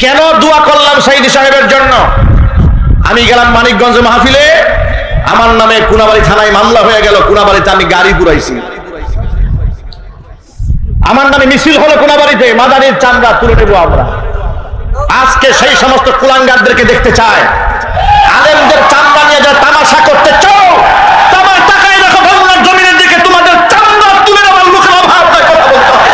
কেন দোয়া করলাম সাইদি সাহেবের জন্য? আমি গেলাম মানিকগঞ্জ মাহফিলে, আমার নামে কুনাবাড়ি থানায় মামলা হয়ে গেল। কুনাবাড়িতে আমি গাড়ি পুরাইছি, আমার নামে মিছিল হলো কোনাবাড়িতে, মাদানির চামড়া তুলে নেবো আমরা। আজকে সেই সমস্ত কুলাঙ্গারদেরকে দেখতে চায়, আলেমদের চামড়া নিয়ে যা তামাশা করতে চাও, তোমার টাকায় দেখো বাংলার জমিনের দিকে তোমাদের চামড়া তুলে নেওয়ার মুখের অভাব নাই, কথা বলতে হবে।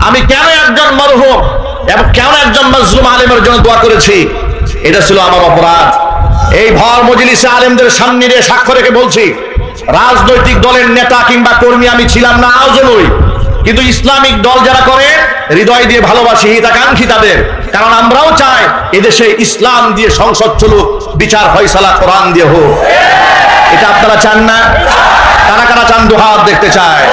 আমি কেন একজন মরহুম এবং কেন একজন মাজলুম আলেমের জন্য দোয়া করেছি, এটা ছিল আমার অপরাধ। এই ভর মজলিসে আলেমদের সামনে দিয়ে সাক্ষ্য রেখে বলছি, রাজনৈতিক দলের নেতা কিংবা কর্মী আমি ছিলাম না, আজও নই, কিন্তু ইসলামিক দল যারা করে হৃদয় দিয়ে ভালোবাসি, হিতাকাঙ্ক্ষী তাদের। কারণ আমরাও চাই এদেশে ইসলাম দিয়ে সংসদ চলুক, বিচার ফয়সালা কোরআন দিয়ে হোক। এটা আপনারা চান না? কারা কারা চান? দুহাত দেখতে চায়।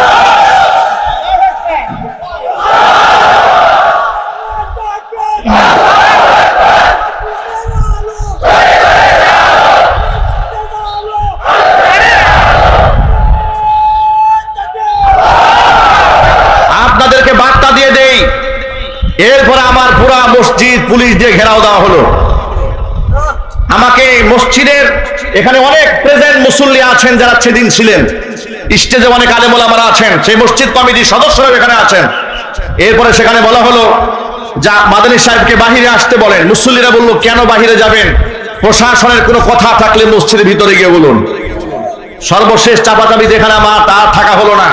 আপনাদেরকে বার্তা দিয়ে দেই, এরপরে আমার পুরা মসজিদ পুলিশ দিয়ে ঘেরাও দেওয়া হলো। আমাকে মসজিদের এখানে অনেক প্রেজেন্ট মুসল্লি আছেন যারা সেদিন ছিলেন, স্টেজে অনেক আলেম ওলামারা আছেন, সেই মসজিদ কমিটির সদস্যরা এখানে আছেন। এরপরে সেখানে বলা হলো যা মাদানী সাহেবকে বাহিরে আসতে বলেন। মুসল্লিরা বলল, কেন বাহিরে যাবেন? প্রশাসনের কোনো কথা থাকলে মসজিদের ভিতরে গিয়ে বলুন। সর্বশেষ চাপাচাপি যেখানে আমার তার থাকা হলো না,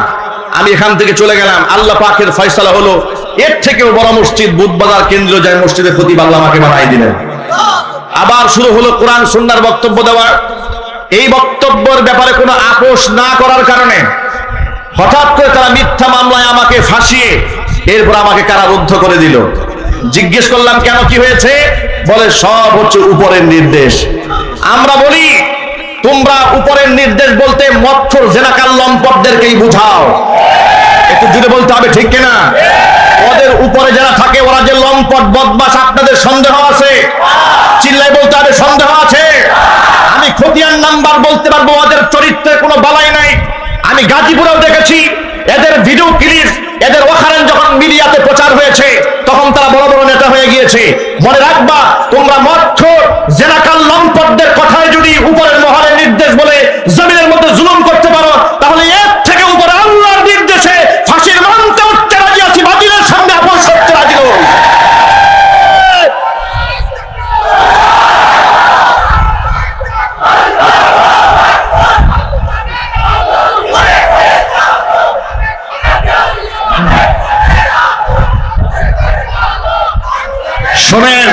আমি এখান থেকে চলে গেলাম। আল্লাহ পাকের ফয়সালা হলো, এর থেকেও বড় মসজিদ বুধবাজার কেন্দ্রীয় যায় মসজিদে খতিব আল্লাহ আমাকে বানাই দিলেন। আবার শুরু হলো কোরআন সুন্নাহর বক্তব্য দেওয়া। এই বক্তব্যের ব্যাপারে কোনো আপোষ না করার কারণে হঠাৎ করে তারা মিথ্যা মামলায় আমাকে ফাঁসিয়ে এরপর আমাকে কারারুদ্ধ করে দিল। জিজ্ঞেস করলাম কেন, কি হয়েছে? বলে সব হচ্ছে উপরের নির্দেশ। আমরা বলি, তোমরা উপরের নির্দেশ বলতে মৎখর জেনাকার লম্পটদেরকেই বুঝাও। একটু জুড়ে বলতে হবে, ঠিক কিনা? ওদের উপরে যারা থাকে ওরা যে লম্পট বদমাশ, আপনাদের সন্দেহ আছে? চিল্লাই বলতে হবে, সন্দেহ আছে? আমি খতিয়ান নাম্বার বলতে পারবো, ওদের চরিত্রে কোনো বালাই নাই। আমি গাজীপুরেও দেখেছি এদের ভিডিও ক্লিপ, এদের ওখানে যখন মিডিয়াতে প্রচার হয়েছে তখন তারা বড় বড় নেতা হয়ে গিয়েছে। মনে রাখবা, তোমরা মৎখর জেনাকার লম্পটদের কথায় যদি উপরের মহলের নির্দেশ বলে জমিনের মধ্যে জুলুম করতে পারো, তাহলে এর থেকে উপরে আল্লাহর নির্দেশে ফাঁসির মানতে উঠতে রাজি আছি, বাতিলের সামনে আপোষ করতে রাজি নই। শোনেন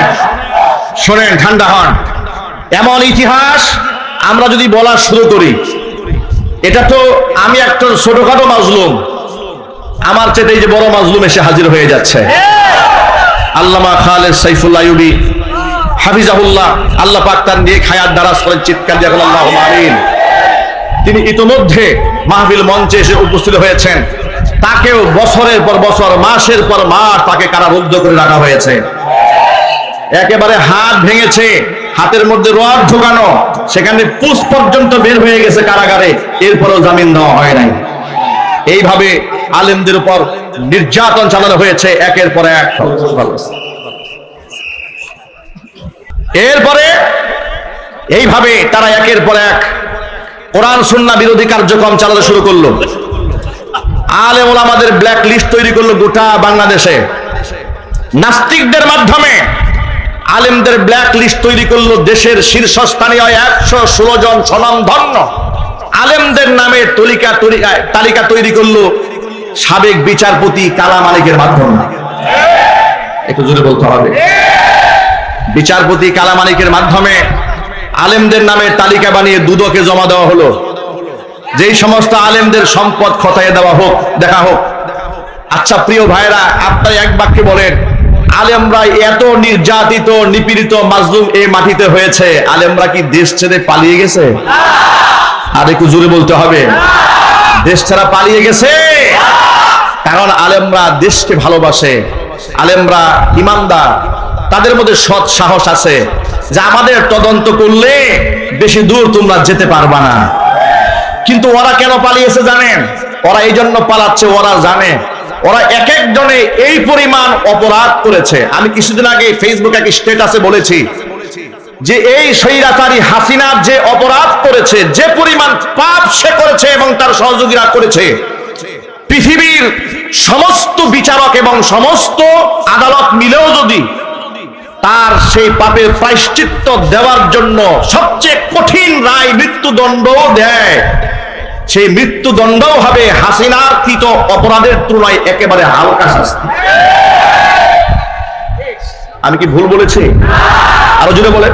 শোনেন, ঠান্ডা হন। এমন ইতিহাস আমরা যদি বলা শুরু করি, এটা তো আমি একটা ছোটখাটো মাজলুম, আমার চেয়ে এই যে বড় মাজলুম এসে হাজির হয়ে যাচ্ছে। আল্লামা খালেদ সাইফুল্লাহ আইয়ুবী হাফিজাহুল্লাহ, আল্লাহ পাক তার নেক হায়াত দারাজ করেন, চিৎকার দিয়ে আল্লাহুম্মা আমিন। তিনি ইতোমধ্যে মাহফিল মঞ্চে এসে উপস্থিত হয়েছেন। তাকেও বছরের পর বছর, মাসের পর মাস তাকে কারারুদ্ধ করে রাখা হয়েছে। একেবারে হাত ভেঙেছে, হাতের মধ্যে রড ঢোকানো, সেখানে পুষ পর্যন্ত বের হয়ে গেছে কারাগারে, এরপরও জামিন দেওয়া হয় নাই। এইভাবে আলেমদের উপর নির্যাতন চালানো হয়েছে একের পর এক। এরপরে এইভাবে তারা একের পর এক কোরআন সুন্নাহ বিরোধী কার্যক্রম চালাতে শুরু করলো। আলেম ওলামাদের ব্ল্যাক লিস্ট তৈরি করলো গোটা বাংলাদেশে। নাস্তিকদের মাধ্যমে আলেমদের ব্ল্যাক লিস্ট তৈরি করলো। দেশের শীর্ষস্থানীয় 116 জন স্বনামধন্য আলেমদের নামে তালিকা তৈরি করলো সাবেক বিচারপতি কালা মালিকের মাধ্যমে। একটু জোরে বলতে হবে। বিচারপতি কালা মালিকের মাধ্যমে আলেমদের নামে তালিকা বানিয়ে দুদকে জমা দেওয়া হলো। যেই সমস্ত আলেমদের সম্পদ খতায়ে দেওয়া হোক, দেখা হোক। আচ্ছা প্রিয় ভাইরা, আপনারা এক বাক্যে বলেন, আলেমরা এত নির্যাতিত, নিপীড়িত, মাজলুম এই মাটিতে হয়েছে, আলেমরা কি দেশ ছেড়ে পালিয়ে গেছে? আর একটু জোরে বলতে হবে। দেশ ছাড়া পালিয়ে গেছে। কারণ আলেমরা দেশকে ভালোবাসে, আলেমরা ইমানদার, তাদের মধ্যে সৎ সাহস আছে যে আমাদের তদন্ত করলে বেশি দূর তোমরা যেতে পারবা না। কিন্তু ওরা কেন পালিয়েছে জানেন? ওরা এই জন্য পালাচ্ছে, ওরা জানে ওরা এক একজনে এই পরিমাণ অপরাধ করেছে। আমি কিছুদিন আগে ফেসবুকে এক স্ট্যাটাসে বলেছি যে এই স্বৈরাচারী হাসিনা যে অপরাধ করেছে, যে পরিমাণ পাপ সে করেছে এবং তার সহযোগীরা করেছে, পৃথিবীর সমস্ত বিচারক এবং সমস্ত আদালত মিলেও যদি তার সেই পাপের প্রায়শ্চিত্ত দেওয়ার জন্য সবচেয়ে কঠিন রায় মৃত্যুদণ্ড দেয়, সেই মৃত্যুদণ্ডও হবে হাসিনার কৃত অপরাধের তুলনায় একেবারে হালকা শাস্তি। আমি কি ভুল বলেছি? আরো জোরে বলে।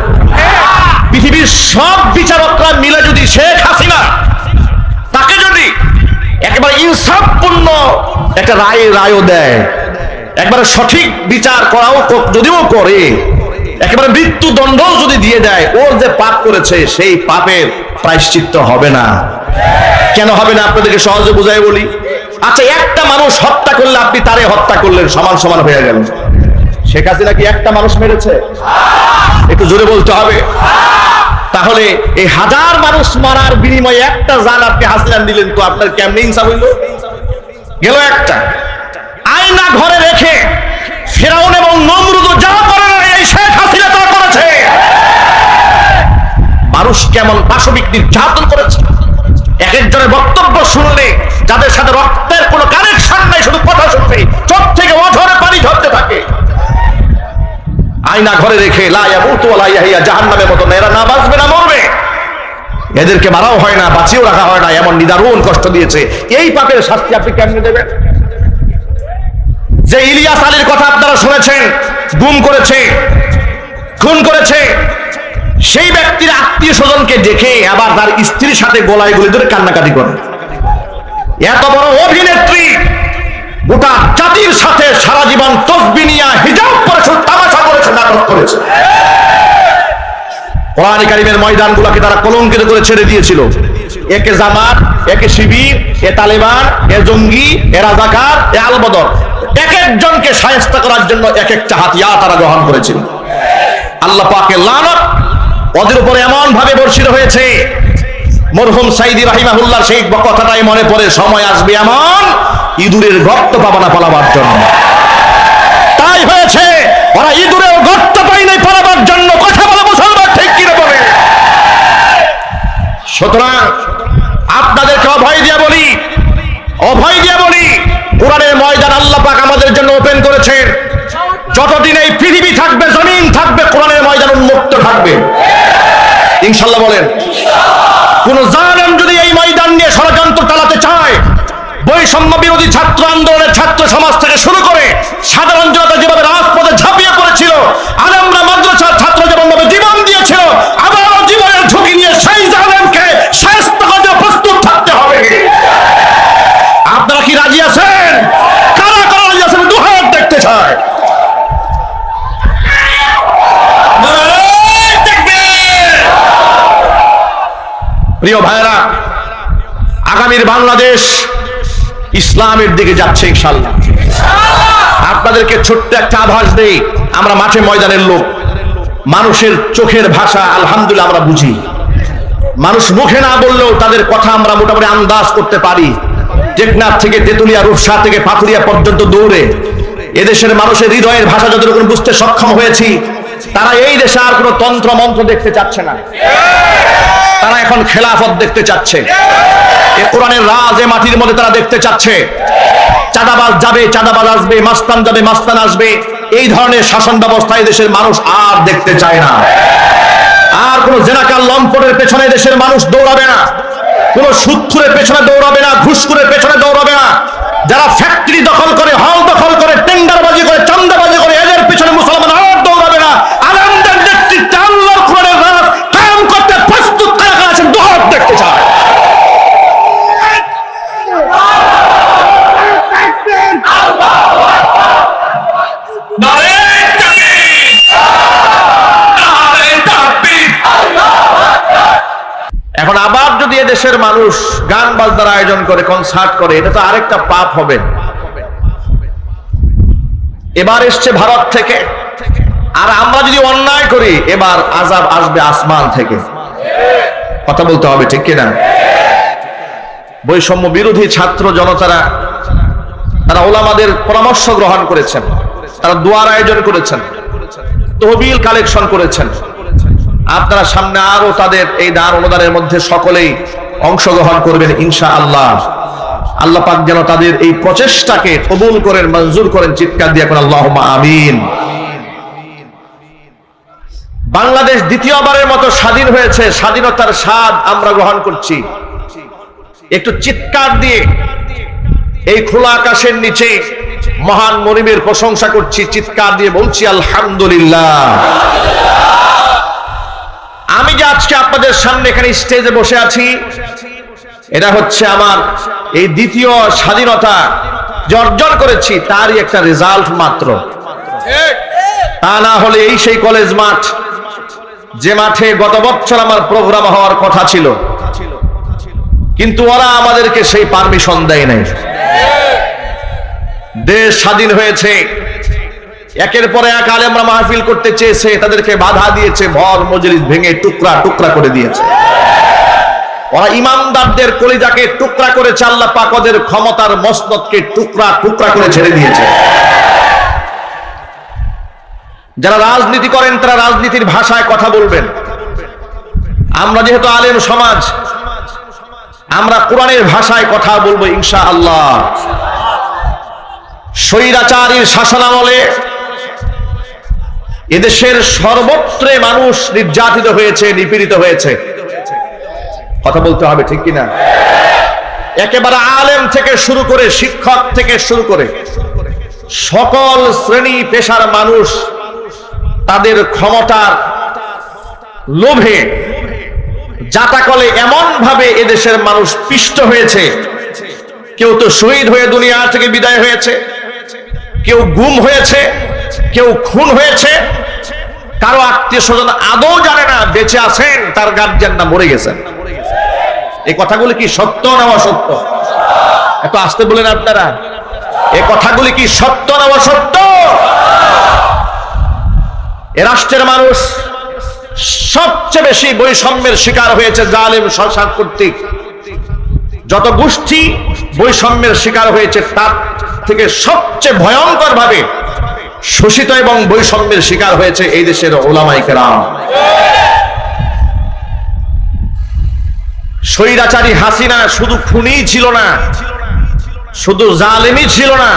পৃথিবীর সব বিচারকরা মিলে যদি শেখ হাসিনা তাকে যদি একেবারে ইনসাফপূর্ণ একটা রায়ও দেয়, একবারে সঠিক বিচার করাও যদিও করে, একেবারে মৃত্যুদণ্ডও যদি দিয়ে দেয়, ওর যে পাপ করেছে সেই পাপের প্রায়শ্চিত্ত হবে না। কেন হবে না আপনাদেরকে সহজে বুঝাই বলি। আচ্ছা, একটা মানুষ হত্যা করলে আপনি তারে হত্যা করলেন, সমান সমান হয়ে গেল। শেখ হাসিনা কি একটা মানুষ মেরেছে? একটু জোরে বলতে হবে। তাহলে এই হাজার মানুষ মারার বিনিময়ে একটা জান আপনি হাসিনা দিলেন, তো আপনার কেমনে ইনসাফ হইল? গেল একটা। আয়না ঘরে রেখে ফিরআউন এবং নমরুদ যা করে এই শেখ হাসিনা তা করেছে। মানুষ কেমন পাশবিক নির্যাতন করেছে। এক একজনের বক্তব্য শুনলে যাদের সাথে রক্তের কোনো কানেকশন নাই, শুধু কথা শুনবে, চোখ থেকে অঝরে পানি ঝরতে থাকে। আয়না ঘরে রেখে লা ইয়ামুতু ওয়া লা ইয়াহইয়া, জাহান্নামের মতো এরা না বাঁচবে না মরবে। এদেরকে মারাও হয় না, বাঁচিয়েও রাখা হয় না, এমন নিদারুণ কষ্ট দিয়েছে। এই পাপের শাস্তি আপনি কেমনে দেবেন? যে ইলিয়াস আলীর কথা আপনারা শুনেছেন, গুম করেছে, খুন করেছে, সেই ব্যক্তির আত্মীয় স্বজনকে দেখে আবার তার স্ত্রীর সাথে গলায় গলি ধরে কান্নাকাটি করে। এত বড় অভিনেত্রী গোটা জাতির সাথে সারা জীবন তসবিহ নিয়ে হিজাব পরেছে, তামাশা করেছে, নাটক করেছে। কোরআন কারীমের ময়দানগুলোকে তারা কলঙ্কিত করে ছেড়ে দিয়েছিল। একে জামাত, একে শিবির, এ তালেবান, এ জঙ্গি, এ রাজাকার, এ আলবদর, এক একজনকে শায়েস্তা করার জন্য এক একটা হাতিয়ার তারা গ্রহণ করেছিল। আল্লাহ পাকের লানত ওদের উপরে এমন ভাবে বর্ষিত হয়েছে, মরহুম সাইদি রাহিমাহুল্লাহর সেই কথাটাই মনে পড়ে, সময় আসবে এমন ইঁদুরের গর্ত পাবা না পালাবার জন্য। তাই হয়েছে, ওরা ইঁদুরের গর্ত পাই নাই পালাবার জন্য। কথা বলে মুসলমান, ঠিক কিনা বলে? সুতরাং আপনাদেরকে অভয় দিয়ে বলি, অভয় দিয়ে বলি, কোরআনের ময়দান আল্লাহ পাক আমাদের জন্য ওপেন করেছেন। যতদিন এই পৃথিবী থাকবে, জমিন থাকবে, কোরআনের ময়দান উন্মুক্ত থাকবে, ইনশাআল্লাহ বলেন। কোন জালেম যদি এই ময়দান নিয়ে ষড়যন্ত্র চালাতে চায়, বৈষম্য বিরোধী ছাত্র আন্দোলনের ছাত্র সমাজ থেকে শুরু করে সাধারণ জনতা যেভাবে রাজপথে ঝাঁপিয়ে পড়েছিল, আলেমরা মাদ্রাসার ছাত্র যেমনভাবে জীবন দিয়েছিল, আবারও জীবনের ঝুঁকি নিয়ে সেই জালেমকে শায়েস্তা করতে প্রস্তুত থাকতে হবে। আপনারা কি রাজি আছেন? কারা কারা রাজি আছেন? দু হাত দেখতে চায়। প্রিয় ভাইরা, আগামীর বাংলাদেশ ইসলামের দিকে যাচ্ছে ইনশাআল্লাহ। আপনাদেরকে ছোট্ট একটা আভাস দেই, আমরা মাঠে ময়দানের লোক, মানুষের চোখের ভাষা আলহামদুলিল্লাহ আমরা বুঝি। মানুষ মুখে না বললেও তাদের কথা আমরা মোটামুটি আন্দাজ করতে পারি। টেকনাফ থেকে তেতুলিয়া, রূপসা থেকে পাথুরিয়া পর্যন্ত দৌড়ে এদেশের মানুষের হৃদয়ের ভাষা যতটুকু বুঝতে সক্ষম হয়েছি, তারা এই দেশে আর কোনো তন্ত্র মন্ত্র দেখতে চাচ্ছে না। তারা এখন খেলাফত দেখতে চাচ্ছে। এই কোরআনের রাজ এ মাটির মধ্যে তারা দেখতে চাচ্ছে। চাঁদাবাজ যাবে, চাঁদাবাজ আসবে, মাস্তান যাবে, মাস্তান আসবে। এই ধরনের শাসন ব্যবস্থা এই দেশের মানুষ আর দেখতে চায় না। আর কোন জেনাকার লম্পটের পেছনে দেশের মানুষ দৌড়াবে না, কোন সুদখোরের পেছনে দৌড়াবে না, ঘুষখোরের পেছনে দৌড়াবে না। যারা ফ্যাক্টরি দখল করে, হল দখল করে, টেন্ডারবাজি করে, চাঁদাবাজি করে, এদের পেছনে মুসলমান আর দৌড়াবে না। আলেমদের নেতৃত্বে আল্লাহর কোরআনের রাজ কায়েম করতে প্রস্তুত কারা আছেন, দু হাত দেখতে চায়। এখন আবার যদি এদেশে বাংলাদেশের মানুষ গান বাজনার আয়োজন করে, কনসার্ট করে, এটা তো আরেকটা পাপ হবে। এবার এসছে ভারত থেকে, আর আমরা যদি অন্যায় করি এবার আযাব আসবে আসমান থেকে। কথা বলতে হবে, ঠিক কিনা? বৈষম্য বিরোধী ছাত্র জনতারা তারা ওলামাদের পরামর্শ গ্রহণ করেছেন, তারা দোয়ার আয়োজন করেছেন, তহবিল কালেকশন করেছেন। আপনারা সামনে আরো তাদের এই দান অনুদানের মধ্যে সকলেই অংশগ্রহণ করবেন ইনশাআল্লাহ। আল্লাহ পাক যেন তাদের এই প্রচেষ্টাকে কবুল করেন, মঞ্জুর করেন। চিৎকার দিয়ে কোন আল্লাহুম্মা আমিন। বাংলাদেশ দ্বিতীয়বারের মতো স্বাধীন হয়েছে, স্বাধীনতার স্বাদ আমরা গ্রহণ করছি। একটু চিৎকার দিয়ে এই খোলা আকাশের নিচে মহান মনিবের প্রশংসা করছি, চিৎকার দিয়ে বলছি আলহামদুলিল্লাহ। আমি যে আজকে আপনাদের সামনে এখানে স্টেজে বসে আছি, এটা হচ্ছে আমার এই দ্বিতীয় স্বাধীনতা যে অর্জন করেছি তারই একটা রেজাল্ট মাত্র। তা না হলে এই সেই কলেজ মাঠ, যে মাঠে গত বছর আমার প্রোগ্রাম হওয়ার কথা ছিল, কিন্তু ওরা আমাদেরকে সেই পারমিশন দেয় নাই। দেশ স্বাধীন হয়েছে, একের পর এক আলেমরা মাহফিল করতে চেয়েছে, তাদেরকে বাধা দিয়েছে, ভর মজলিস ভেঙে টুকরা টুকরা করে দিয়েছে। ওরা ইমানদারদের কলিজাকে টুকরা করেছে, আল্লাহ পাক ওদের ক্ষমতার মসনদকে টুকরা টুকরা করে ছেড়ে দিয়েছে। যারা রাজনীতি করেন তারা রাজনীতির ভাষায় কথা বলবেন। আমরা যেহেতু আলেম সমাজ, আমরা কোরআনের ভাষায় কথা বলবো ইনশাআল্লাহ। স্বৈরাচারীর শাসনামলে এদেশের সর্বত্র মানুষ নির্যাতিত হয়েছে, নিপীড়িত হয়েছে। কথা বলতে হবে, ঠিক কিনা? একেবারে আলেম থেকে শুরু করে, শিক্ষক থেকে শুরু করে সকল শ্রেণী পেশার মানুষ তাদের ক্ষমতার লোভে জাতাকলে এমন ভাবে এদেশের মানুষ পিষ্ট হয়েছে। কেউ তো শহীদ হয়ে দুনিয়া থেকে বিদায় হয়েছে, কেউ গুম হয়েছে, কেউ খুন হয়েছে, কারো আত্মীয় স্বজন আদৌ জানে না বেঁচে আছেন, তার গার্জিয়ান না মরে গেছেন। এই কথাগুলি কি সত্য না অসত্য? এত আসতে বলেন আপনারা, এই কথাগুলি কি সত্য না অসত্য? এ রাষ্ট্রের মানুষ সবচেয়ে বেশি বৈষম্যের শিকার হয়েছে জালেম শাসক কর্তৃক। যত গোষ্ঠী বৈষম্যের শিকার হয়েছে, তার থেকে সবচেয়ে ভয়ঙ্কর ভাবে শোষিত এবং বৈষম্যের শিকার হয়েছে এই দেশের উলামায়ে কেরাম। স্বৈরাচারী হাসিনা শুধু খুনিই ছিল না, শুধু জালেমই ছিল না,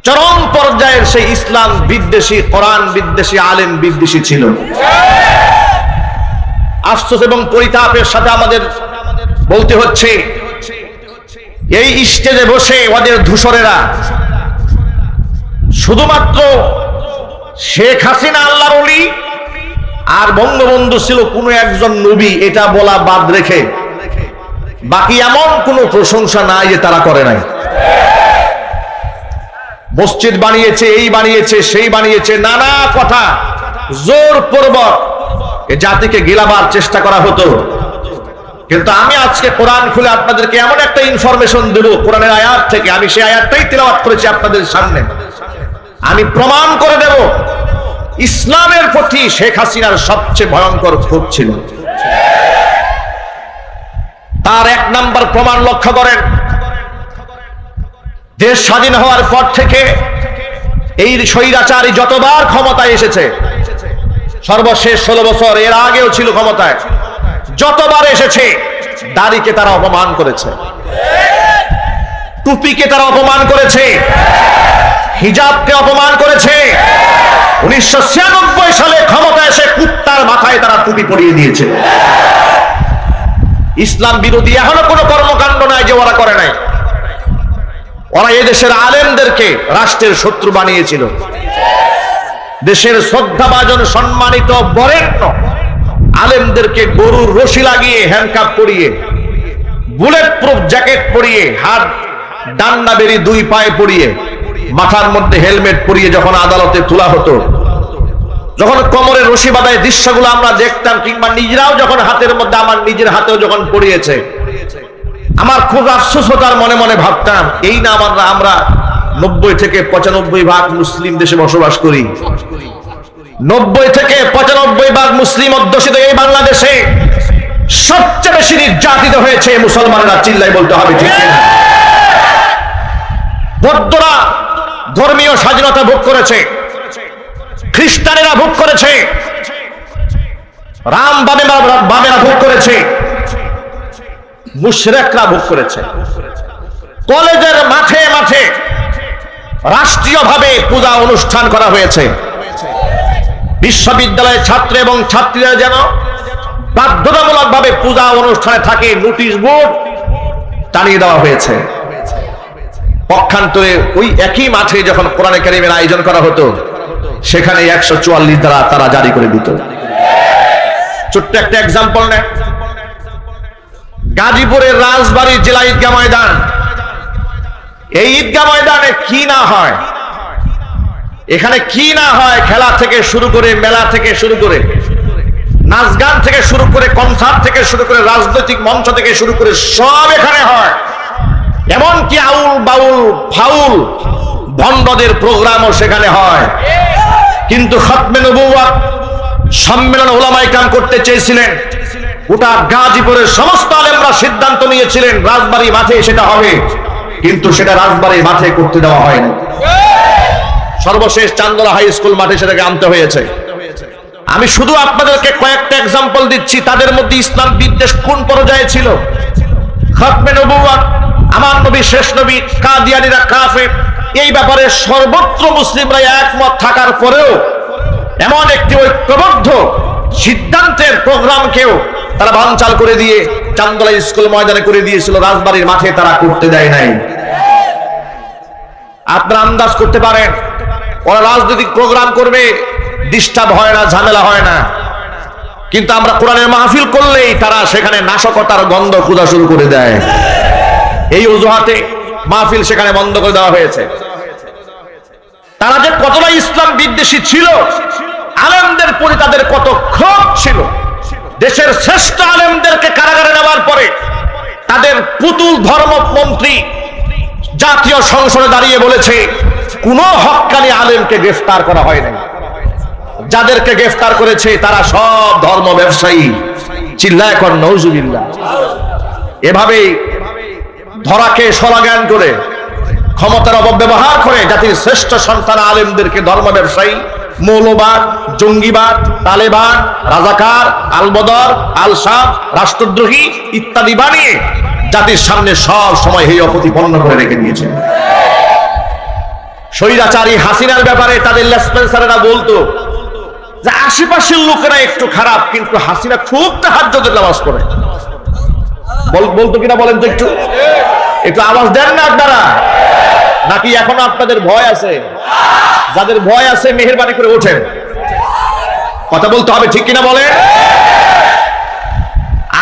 চরম পর্যায়ের সেই ইসলাম বিদ্বেষী, কোরআন বিদ্বেষী, আলেম বিদ্বেষী ছিল। আফসোস এবং পরিতাপের সাথে আমাদের বলতে হচ্ছে, এই স্টেজে বসে ওদের ধূসরেরা শুধুমাত্র শেখ হাসিনা আল্লাহর ওলি আর বঙ্গবন্ধু ছিল কোন একজন নবী, এটা বলা বাদ রেখে বাকি এমন কোন প্রশংসা নাই যে তারা করে নাই। মসজিদ বানিয়েছে, এই বানিয়েছে, সেই বানিয়েছে, নানা কথা জোরপূর্বক এ জাতিকে গিলাবার চেষ্টা করা হতো। কিন্তু আমি আজকে কোরআন খুলে আপনাদেরকে এমন একটা ইনফরমেশন দেব কোরআনের আয়াত থেকে, আমি সেই আয়াতটাই তিলাওয়াত করেছি আপনাদের সামনে। আমি প্রমাণ করে দেব ইসলামের প্রতি শেখ হাসিনার সবচেয়ে ভয়ঙ্কর ক্ষোভ ছিল। তার এক নাম্বার প্রমাণ লক্ষ্য করেন, দেশ স্বাধীন হওয়ার পর থেকে এই স্বৈরাচারী যতবার ক্ষমতায় এসেছে, সর্বশেষ 16 বছর, এর আগেও ছিল ক্ষমতায়, যতবার এসেছে দাড়িকে তারা অপমান করেছে, টুপিকে তারা অপমান করেছে, হিজাবকে অপমান করেছে। 1996 সালে ক্ষমতা এসে কুত্তার মাথায় তারা টুপি পরিয়ে দিয়েছে। ইসলাম বিরোধী এখনো কোনো কর্মকাণ্ড নাই যে ওরা করে নাই। ওরা এদেশের আলেমদেরকে রাষ্ট্রের শত্রু বানিয়েছিল। দেশের শ্রদ্ধাভাজন সম্মানিত বরেণ্য আলেমদেরকে গরুর রশি লাগিয়ে, হ্যান্ডকাপ পরিয়ে, বুলেট প্রুফ জ্যাকেট পরিয়ে, হাত ডান্ডা বেরি 2 পায়ে পরিয়ে, মাথার মধ্যে হেলমেট পরিয়ে যখন আদালতে তোলা হতো, যখন কোমরে রশি বাঁধায় দৃশ্যগুলো আমরা দেখতাম, কিংবা নিজেরাও যখন হাতের মধ্যে, আমার নিজের হাতেও যখন পড়িয়েছে, আমার খুব আফসোস হতো, আর মনে মনে ভাবতাম এই না আমরা 90 থেকে 95% মুসলিম দেশে বসবাস করি। 90 থেকে 95% মুসলিম অধ্যুষিত এই বাংলাদেশে সবচেয়ে বেশি নির্যাতিত হয়েছে মুসলমানরা, চিল্লাই বলতে হবে ঠিক কিনা? বৌদ্ধরা ধর্মীয় স্বাধীনতা ভোগ করেছে, খ্রিস্টানেরা ভোগ করেছে, রাম বামেরা ভোগ করেছে, মুশরিকরা ভোগ করেছে। কলেজের মাঠে মাঠে রাষ্ট্রীয়ভাবে পূজা অনুষ্ঠান করা হয়েছে। বিশ্ববিদ্যালয়ের ছাত্র এবং ছাত্রীরা যেন বাধ্যতামূলকভাবে পূজা অনুষ্ঠানে থাকে, নোটিশ বোর্ড টানিয়ে দেওয়া হয়েছে। পক্ষান্তরে ওই একই মাঠে যখন কোরআনে কারীমের আয়োজন করা হতো, সেখানে 144 ধারা তারা জারি করে দিত। ছোট্ট একটা এক্সাম্পল নেন, গাজীপুরের রাজবাড়ী জেলা ঈদগাহ ময়দান, এই ঈদগাহ ময়দানে কি না হয়, এখানে কি না হয়, খেলা থেকে শুরু করে, মেলা থেকে শুরু করে, নাচ গান থেকে শুরু করে, কনসার্ট থেকে শুরু করে, রাজনৈতিক মঞ্চ থেকে শুরু করে সব এখানে হয়। এমনকি আউল বাউল ফাউল ভণ্ডদের প্রোগ্রামও সেখানে হয়। কিন্তু খতমে নবুওয়াত সম্মেলন উলামায়ে কেরাম করতে চেয়েছিলেন, গোটা গাজীপুরের সমস্ত আলেমরা সিদ্ধান্ত নিয়েছিলেন রাজবাড়ী মাঠে সেটা হবে, কিন্তু সেটা রাজবাড়ী মাঠে করতে দেওয়া হয়নি। সর্বশেষ চান্দলা হাই স্কুল মাঠে সেটাকে আনতে হয়েছে। আমি শুধু আপনাদেরকে কয়েকটা এক্সাম্পল দিচ্ছি, তাদের মধ্যে ইসলাম বিদ্বেষ কোন পর্যায়ে ছিল। খতমে নবুওয়াত, আমার নবী শেষ নবী, কাদিয়ানীরা কাফের, এই ব্যাপারে সর্বত্র মুসলিমরা একমত থাকার পরেও এমন একটি ঐক্যবদ্ধ সিদ্ধান্তের প্রোগ্রামকেও তারা বানচাল করে দিয়ে চান্দলা স্কুল ময়দানে করে দিয়েছিল, রাজবাড়ির মাঠে তারা করতে দেয় নাই। আপনারা আন্দাজ করতে পারেন ওরা রাজনৈতিক প্রোগ্রাম করবে, ডিস্টার্ব হয় না, ঝামেলা হয় না, কিন্তু আমরা কোরআনের মাহফিল করলেই তারা সেখানে নাশকতার গন্ধ খোঁজা শুরু করে দেয়। এই অজুহাতে মাহফিল সেখানে বন্ধ করে দেওয়া হয়েছে। তারা যে কতটা ইসলাম বিদ্বেষী ছিল, আলেমদের প্রতি তাদের কত ক্ষোভ ছিল। দেশের শ্রেষ্ঠ আলেমদেরকে কারাগারে নেওয়ার পরে তাদের পুতুল ধর্মমন্ত্রী জাতীয় সংসদে দাঁড়িয়ে বলেছে কোন হক্কানি আলেমকে গ্রেফতার করা হয়নি, যাদেরকে গ্রেফতার করেছে তারা সব ধর্ম ব্যবসায়ী। চিল্লায় কর নাউজুবিল্লাহ। এভাবেই ধরাকে সলাজ্ঞান করে, ক্ষমতার অপব্যবহার করে জাতির শ্রেষ্ঠ সন্তান আলেমদেরকে ধর্ম ব্যবসায়ী, মৌলবাদ, জঙ্গিবাদ, তালেবান, রাজাকার, আলবদর, আলসাদ, রাষ্ট্রদ্রোহী ইত্যাদি বানিয়ে জাতির সামনে সব সময় হেয় প্রতিপন্ন করে রেখে দিয়েছে। স্বৈরাচারী হাসিনার ব্যাপারে তাদের লেসপেন্সারেরা বলতো যে আশেপাশের লোকেরা একটু খারাপ, কিন্তু হাসিনা খুব তাহাজ্জুদের নামাজ পড়ে। বলতো কিনা বলেন তো, একটু আওয়াজ দেন না আপনারা, নাকি এখনো আপনাদের ভয় আছে? যাদের ভয় আছে মেহেরবানি করে ওঠেন, কথা বলতে হবে ঠিক কিনা বলেন।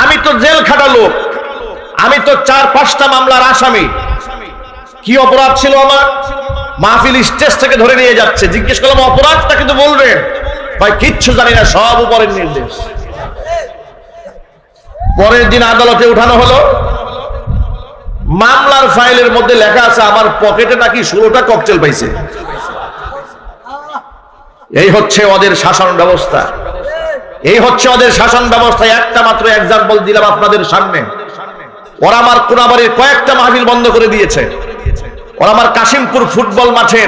আমি তো জেল খাটা লোক, আমি তো 4-5টা মামলার আসামি। কি অপরাধ ছিল আমার? মাহফিল স্টেজ থেকে ধরে নিয়ে যাচ্ছে, জিজ্ঞেস করলাম অপরাধটা কিন্তু বলবেন, ভাই কিচ্ছু জানি না, সব উপরের নির্দেশ। পরের দিন আদালতে উঠানো হলো, মামলার ফাইলের মধ্যে লেখা আছে আমার পকেটে নাকি 16টা ককটেল পাইছে। এই হচ্ছে ওদের শাসন ব্যবস্থা, এই হচ্ছে ওদের শাসন ব্যবস্থা। একটা মাত্র এক্সাম্পল দিলাম আপনাদের সামনে। ওরা আমার কোনাবাড়ির কয়েকটা মাহফিল বন্ধ করে দিয়েছে, ওরা আমার কাশিমপুর ফুটবল মাঠে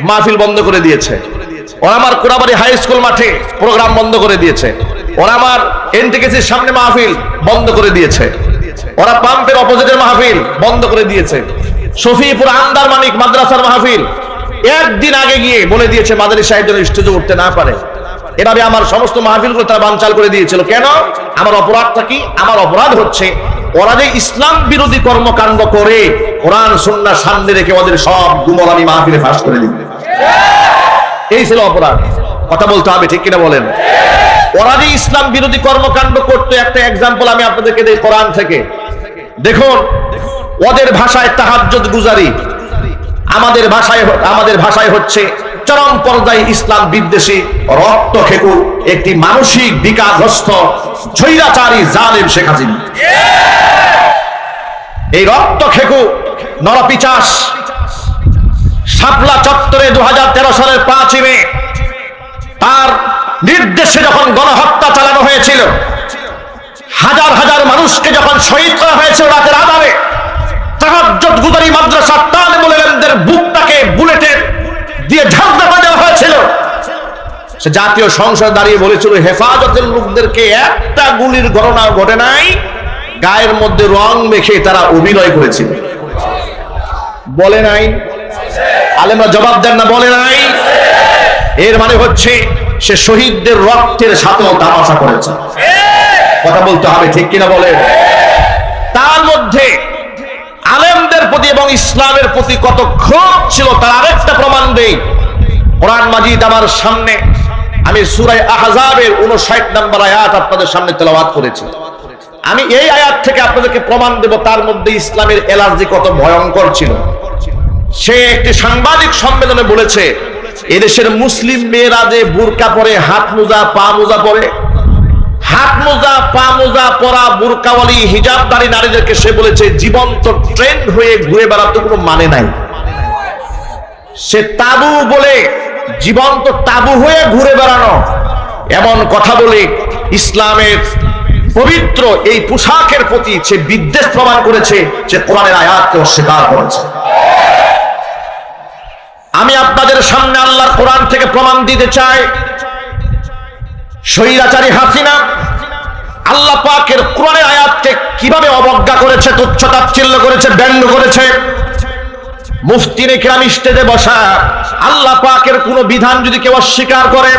মাহফিল বন্ধ করে দিয়েছে, ওরা আমার কোনাবাড়ি হাই স্কুল মাঠে প্রোগ্রাম বন্ধ করে দিয়েছে, ওরা আমার এনটিকেসির সামনে মাহফিল বন্ধ করে দিয়েছে, ওরা পাম্পের অপোজিটের মাহফিল বন্ধ করে দিয়েছে, শফিপুর আন্দার মানিক মাদ্রাসার মাহফিল একদিন আগে গিয়ে বলে দিয়েছে মাদানী সাহেব যেন স্টেজে উঠতে না পারে। এভাবে আমার সমস্ত মাহফিলগুলো তারা বানচাল করে দিয়েছিল। কেন? আমার অপরাধটা কি? আমার অপরাধ হচ্ছে ওরা যে ইসলাম বিরোধী কর্মকাণ্ড করে কোরআন সুন্নাহ সামনে রেখে ওদের সব গুমরানি মাহফিলে ফাঁস করে দিবে, এই ছিল অপরাধ। কথা বলতে হবে ঠিক কিনা বলেন। ওরা যে ইসলাম বিরোধী কর্মকাণ্ড করতে, একটা এক্সাম্পল আমি আপনাদেরকে দেই কোরআন থেকে। দেখুন, ওদের ভাষায় তাহাজ্জুদ গুজারি, আমাদের ভাষায় হচ্ছে চরম পর্যায়ে ইসলাম বিদ্বেষী রক্ত খেকু একটি মানসিক বিকারগ্রস্ত স্বৈরাচারী জালেম শেখ হাসিনা। এই রক্ত খেকু নরপিচাস শাপলা চত্বরে 2013 সালের 5 মে তার নির্দেশে যখন গণহত্যা চালানো হয়েছিল, হাজার হাজার মানুষকে যখন শহীদ করা হয়েছিল রাতের আধারে, তাহাজ্জুদ গুজারি মাদ্রাসার তালিবুল ইলমদের বুকটাকে বুলেটের দিয়ে ঝাঁঝরা দেওয়া হয়েছিল, সে জাতীয় সংসদ দাঁড়িয়ে বলেছিল হেফাজতের লোকদেরকে একটা গুলির ঘটনা ঘটে নাই, গায়ের মধ্যে রং মেখে তারা অভিনয় করেছিল। বলে নাই? আলেমরা জবাব দেন না, বলে নাই? এর মানে হচ্ছে সে শহীদদের রক্তের সাথেও তামাশা করেছে। কথা বলতে হবে, ঠিক কিনা বলে? তার মধ্যে আলেমদের প্রতি এবং ইসলামের প্রতি কত ক্ষোভ ছিল তার আরেকটা প্রমাণ দেই। কোরআন মাজিদ আমার সামনে, আমি সূরা আহজাবের 59 নম্বর আয়াত আপনাদের সামনে তেলাওয়াত করেছি। আমি এই আয়াত থেকে আপনাদেরকে প্রমাণ দেব তার মধ্যে ইসলামের এলার্জি কত ভয়ঙ্কর ছিল। সে একটি সাংবাদিক সম্মেলনে বলেছে এদেশের মুসলিম মেয়েরা যে বুরকা পরে, হাত মোজা পা মোজা পরে, হাত মোজা পা মোজা পরা বুরকাওয়ালি হিজাবধারী নারীদেরকে সে বলেছে জীবন্ত ট্রেন্ড হয়ে ঘুরে বেড়াতে কোনো মানে নাই। সে তাবু বলে জীবন্ত তাবু হয়ে ঘুরে বেড়ানো এমন কথা বলে ইসলামের পবিত্র এই পোশাকের প্রতি সে বিদ্বেষ প্রমাণ করেছে, সে কোরআনের আয়াতকে অস্বীকার করেছে। আমি আপনাদের সামনে আল্লাহর কোরআন থেকে প্রমাণ দিতে চাই স্বৈরাচারী হাসিনা আল্লাহ পাকের কোরআনের আয়াতকে কিভাবে অবজ্ঞা করেছে, তুচ্ছ-তাচ্ছিল্য করেছে, ব্যঙ্গ করেছে। মুফতিনে কিরাম স্টেজে বসা, আল্লাহ পাকের কোন বিধান যদি কেউ অস্বীকার করে,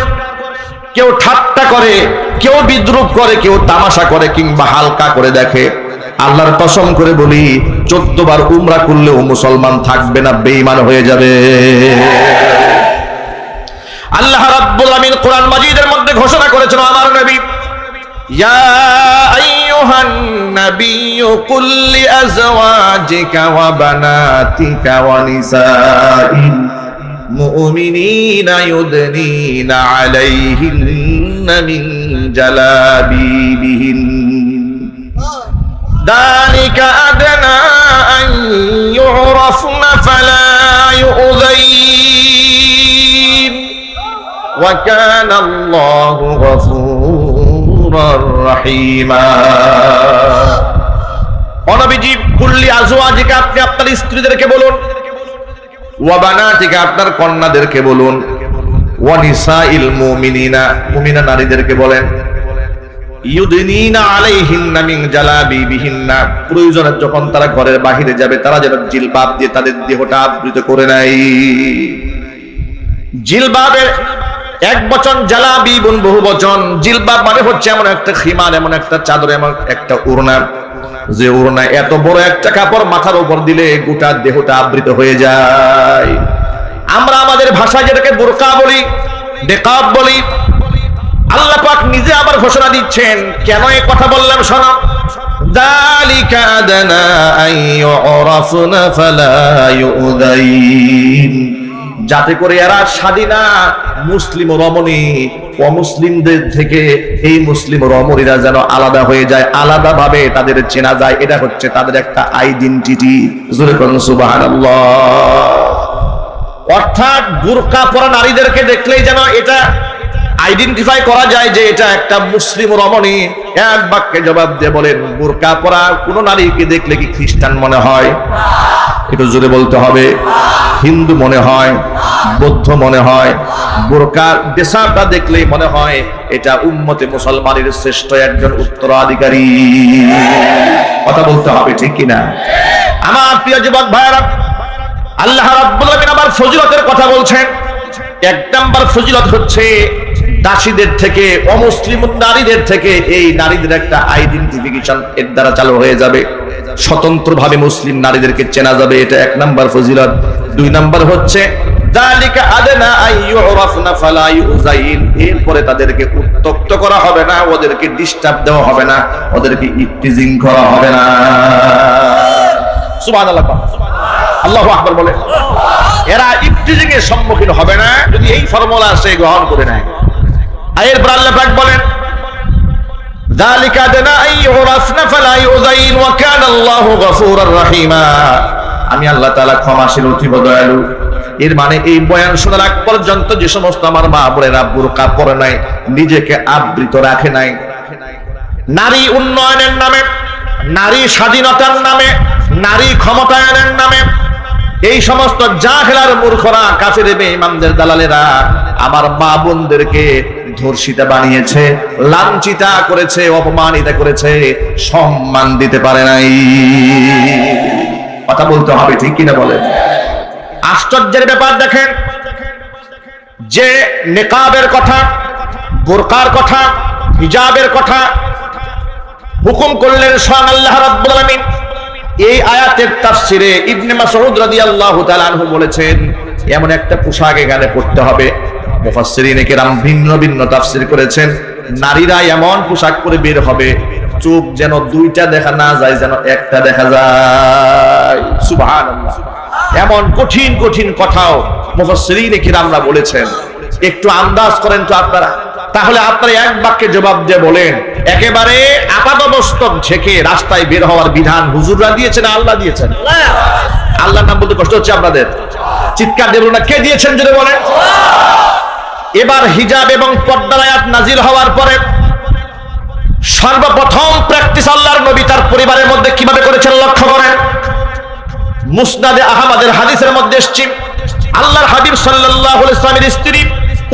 কেউ ঠাট্টা করে, কেউ বিদ্রুপ করে, কেউ তামাশা করে কিংবা হালকা করে দেখে, আল্লাহর কসম করে বলি 14 বার উমরা করলেও মুসলমান থাকবে না, বেঈমান হয়ে যাবে। আল্লাহ রাব্বুল আমিন কোরআন মাজিদের মধ্যে ঘোষণা করেছেন, আমার নবী ইয়া আইয়ুহান নাবিয়্যু কুল লিআজওয়াজিকা ওয়া বানাতিকা ওয়া নিসাইল মুমিনিনা ইউদনিনা আলাইহিন্না মিন জালাবিবিহিন যালিকা আদনা আন ইউরাফনা ফালা ইউযাইন ওয়া কানা আল্লাহু গফুরার রহিমা। নবীজি কুল্লি আজওয়াজিকা, আপনি আপনার স্ত্রীদেরকে বলুন, ওয়া বানাতিকা, আপনার কন্যাদেরকে বলুন, ওয়া নিসাইল মুমিনিনা, মুমিনা নারীদেরকে বলেন, ইউদনিনা আলাইহিন্না মিন জালাবিবিহিন্না, প্রয়োজনে যখন তারা ঘরের বাহিরে যাবে তারা যেন জিলবাব দিয়ে তাদের দেহটা আবৃত করে নেয়। জিলবাবের এক বচন, জালাবিবুন বহু বচন। জিলবাব মানে হচ্ছে এমন একটা খিমার, এমন একটা চাদর, এমন একটা ওড়না, যে ওড়না এত বড় একটা কাপড় মাথার উপর দিলে গোটা দেহটা আবৃত হয়ে যায়। আমরা আমাদের ভাষায় যেটাকে বোরকা বলি, নেকাব বলি, আল্লাহ পাক নিজে আবার ঘোষণা দিচ্ছেন। কেন এই কথা বললাম শোনো, যালিকা আদনা আন ইউরাফনা ফালা ইউযাইন, যাতে করে এরা স্বাধীনা মুসলিম রমণী অমুসলিমদের থেকে এই মুসলিম রমণীরা যেন আলাদা হয়ে যায়, আলাদা ভাবে তাদের চেনা যায়, এটা হচ্ছে তাদের একটা আইডেন্টিটি। জোরে বলুন সুবহানাল্লাহ। অর্থাৎ বুরকা পরা নারীদেরকে দেখলেই যেন এটা আইডেন্টিফাই করা যায় যে এটা একটা মুসলিম রমণী। এক বাক্যে জবাব দিয়ে বলেন, বুরকা পরা কোন নারীকে দেখলে কি খ্রিস্টান মনে হয়? একটু জোরে বলতে হবে। হিন্দু মনে হয়, বৌদ্ধ মনে হয়, বোরকার দেশাটা দেখলেই মনে হয় এটা উম্মতে মুসলমানের শ্রেষ্ঠ একজন উত্তরাধিকারী। কথা বলতে হবে, ঠিক কিনা? আমার প্রিয় যুবক ভাইরা, আল্লাহ রাব্বুল আলামিন আবার ফজিলতের কথা বলছেন। 1 নাম্বার ফজিলত হচ্ছে দাসীদের থেকে, অমুসলিম নারীদের থেকে এই নারীদের একটা আইডেন্টিফিকেশন এর দ্বারা চালু হয়ে যাবে, স্বতন্ত্রভাবে মুসলিম নারীদেরকে চেনা যাবে, এটা 1 নাম্বার ফজিলত। 2 নাম্বার হচ্ছে যালিকা আদনা আন ইউরাফনা ফালা ইউযাইন, এরপরে তাদেরকে উত্তক্ত করা হবে না, ওদেরকে ডিস্টার্ব দেওয়া হবে না, ওদেরকে ইফতিজিং করা হবে না। সুবহানাল্লাহ, আল্লাহু আকবার বলে। এরা ইফতিজিং এর সম্মুখীন হবে না যদি এই ফর্মুলা সে গ্রহণ করে নেয়। এরপর আল্লাহ পাক বলেন যালিকা আদনা আন ইউরাফনা ফালা ইউযাইন ওয়া কানা আল্লাহু গফুরার রহিমা। আমি আল্লাহ তাআলা ক্ষমাশীল অতীব দয়ালু। এর মানে এই বয়ান শোনার আগ পর্যন্ত যে সমস্ত আমার মা বোনেরা বুরকা পরে নাই, নিজেকে আবৃত রাখে নাই, নারী উন্নয়নের নামে, নারী স্বাধীনতার নামে, নারী ক্ষমতায়নের নামে এই সমস্ত জাহেলার মূর্খরা, কাফের বেঈমানদের দালালেরা আমার মা বোনদেরকে ধর্ষিতা বানিয়েছে, লাঞ্ছিতা করেছে, অপমানিত করেছে, সম্মান দিতে পারে নাই। কথা বলতে হবে, ঠিক কিনা বলেন? আশ্চর্যের ব্যাপার দেখেন, যে নিকাবের কথা, বোরকার কথা, হিজাবের কথা হুকুম করলেন স্বয়ং আল্লাহ রাব্বুল আলামিন। এই আয়াতের তাফসিরে ইবনে মাসউদ রাদিয়াল্লাহু তাআলা আনহু বলেছেন এমন একটা পোশাক এখানে পড়তে হবে। মুফাসসিরিনে কেরাম ভিন্ন ভিন্ন তাফসির করেছেন। নারীরা এমন পোশাক পরে বের হবে চোখ যেন দুইটা দেখা না যায়, যেন একটা দেখা যায়। সুবহানাল্লাহ। এমন কঠিন কঠিন কথাও মুফাসসিরিনে কেরামরা বলেছেন। একটু আন্দাজ করেন তো আপনারা, তাহলে আপনারা এক বাক্যে জবাব দিয়ে বলেন, একেবারে আপাদমস্তক ঝেঁকে রাস্তায় বের হওয়ার বিধান হুজুররা দিয়েছেন, আল্লাহ দিয়েছেন? আল্লাহর নাম বলতে কষ্ট হচ্ছে আপনাদের? চিৎকার দেব না, কে দিয়েছেন যদি বলেন? এবার হিজাব এবং পর্দার আয়াত নাজিল হওয়ার পরে সর্বপ্রথম প্র্যাকটিস আল্লাহর নবী তার পরিবারের মধ্যে কিভাবে করেছেন লক্ষ্য করেন। মুসনাদে আহমদের হাদিসের মধ্যে এসেছে, আল্লাহর হাবিব সাল্লাল্লাহু আলাইহি ওয়াসাল্লামের স্ত্রী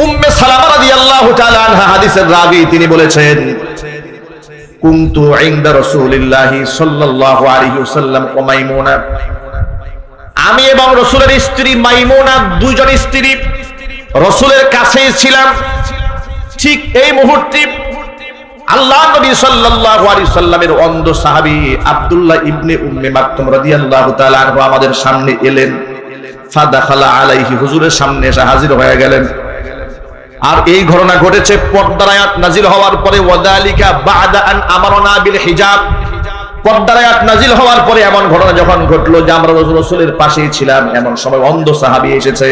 উম্মে সালামা রাদিয়াল্লাহু তাআলা আনহা হাদিসের রাবী, তিনি বলেছেন কুনতু ইনদা রাসূলিল্লাহি সাল্লাল্লাহু আলাইহি ওয়াসাল্লাম ওয়া মাইমুনা, আমি এবং রাসূলের স্ত্রী মাইমুনা, দুইজন স্ত্রী রাসূলের কাছেই ছিলাম। ঠিক এই মুহূর্তে আল্লাহ নবী সাল্লাল্লাহু আলাইহি ওয়াসাল্লামের অন্ধ সাহাবী আব্দুল্লাহ ইবনে উম্মে মাকতুম রাদিয়াল্লাহু তাআলা আনহু আমাদের সামনে এলেন। ফাদাখালা আলাইহি, হুজুরের সামনে এসে হাজির হয়ে গেলেন। আর এই ঘটনা ঘটেছে পর্দার আয়াত নাজিল হওয়ার পরে। ওয়াদালিকা বা'দা আন আমারনা বিল হিজাব, পর্দার আয়াত নাজিল হওয়ার পরে এমন ঘটনা যখন ঘটলো যে আমরা রাসূলের পাশেই ছিলাম, এমন সময় অন্ধ সাহাবী এসেছে।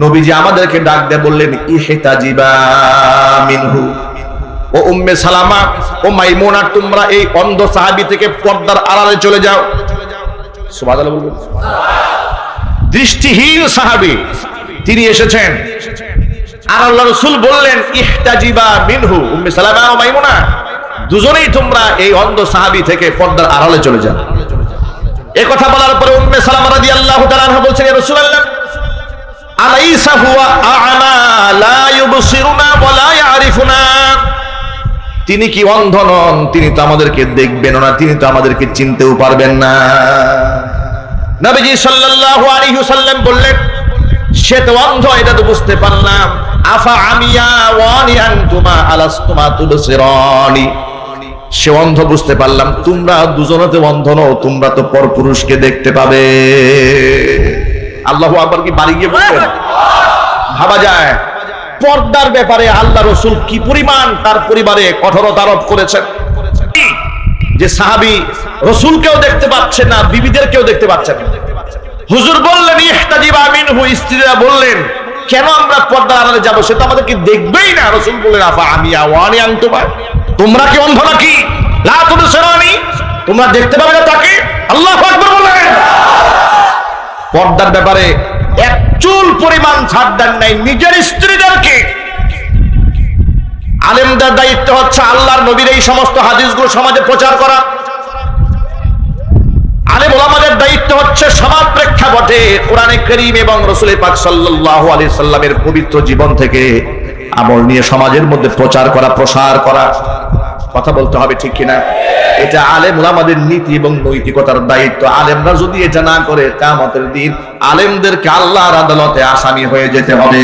নবীজি আমাদেরকে ডাক দিয়ে বললেন ইহতাজিবা মিনহু, ও উম্মে সালামা ও মাইমুনা, তোমরা এই অন্ধ সাহাবী থেকে পর্দার আড়ালে চলে যাও। সুবহানাল্লাহ বলবেন। দৃষ্টিহীন সাহাবী তিনি এসেছেন, আর আল্লাহ রাসূল বললেন ইহতাজিবা মিনহু, উম্মে সালামা ও মাইমুনা দুজনেই তোমরা এই অন্ধ সাহাবী থেকে পর্দার আড়ালে চলে যাও। এই কথা বলার পরে উম্মে সালামা রাদিয়াল্লাহু তাআলা আনহা বলছেন ইয়া রাসূলুল্লাহ আলাইসা হুয়া আ'মা লা ইউবসিরুনা ওয়া লা ইয়ারিফুনা, তিনি কি অন্ধ নন? তিনি তো আমাদেরকে দেখবেন না, তিনি তো আমাদেরকে চিনতেও পারবেন না। নবীজি সাল্লাল্লাহু আলাইহি ওয়াসাল্লাম বললেন সে তো অন্ধ, এটা তো বুঝতে পারলাম। আফা আমিয়া ওয়ানি আনতুমা আলাস্তুমা তুবসিরানি, সে অন্ধ বুঝতে পারলাম, তোমরা দুজনেতে অন্ধ নও, তোমরা তো পরপুরুষকে দেখতে পাবে। আল্লাহু আকবার, কি বাড়ি গিয়ে বলবেন? ভাবা যায় পর্দার ব্যাপারে আল্লাহ রাসূল কি পরিমাণ তার পরিবারে কঠোরতা আরোপ করেছেন, যে সাহাবী রাসূলকেও দেখতে পাচ্ছেন না, বিবিদেরকেও দেখতে পাচ্ছেন না। হুজুর বললেন ইহতাজিবা মিনহু, স্ত্রীরা বললেন কেন আমরা পর্দার আড়ালে যাব, সে তো আমাদেরকে দেখবেই না। রাসূল বললেন আফা আমিয়া ওয়ানি আনতুমা, তোমরা কি অন্ধ নাকি? লা তুবসিরানি, তোমরা দেখতে পাবে না তাকে? আল্লাহু আকবার বলেন। পর্দার ব্যাপারে এক চুল পরিমাণ ছাড় দেন নাই নিজের স্ত্রীদেরকে। আলেমদের দায়িত্ব হচ্ছে আল্লাহর নবীর এই সমস্ত হাদিসগুলো সমাজে প্রচার করা। আলেম ওলামাদের দায়িত্ব হচ্ছে সমাজ প্রেক্ষাপটে কোরআনে কারীম এবং রাসূল পাক সাল্লাল্লাহু আলাইহি সাল্লামের পবিত্র জীবন থেকে আমল নিয়ে সমাজের মধ্যে প্রচার করা, প্রসার করা। কথা বলতে হবে, ঠিক কিনা? এটা আলেম ওলামাদের নীতি এবং নৈতিকতার দায়িত্ব। আলেমরা যদি এটা না করে, কিয়ামতের দিন আলেমদেরকে আল্লাহর আদালতে আসামি হয়ে যেতে হবে।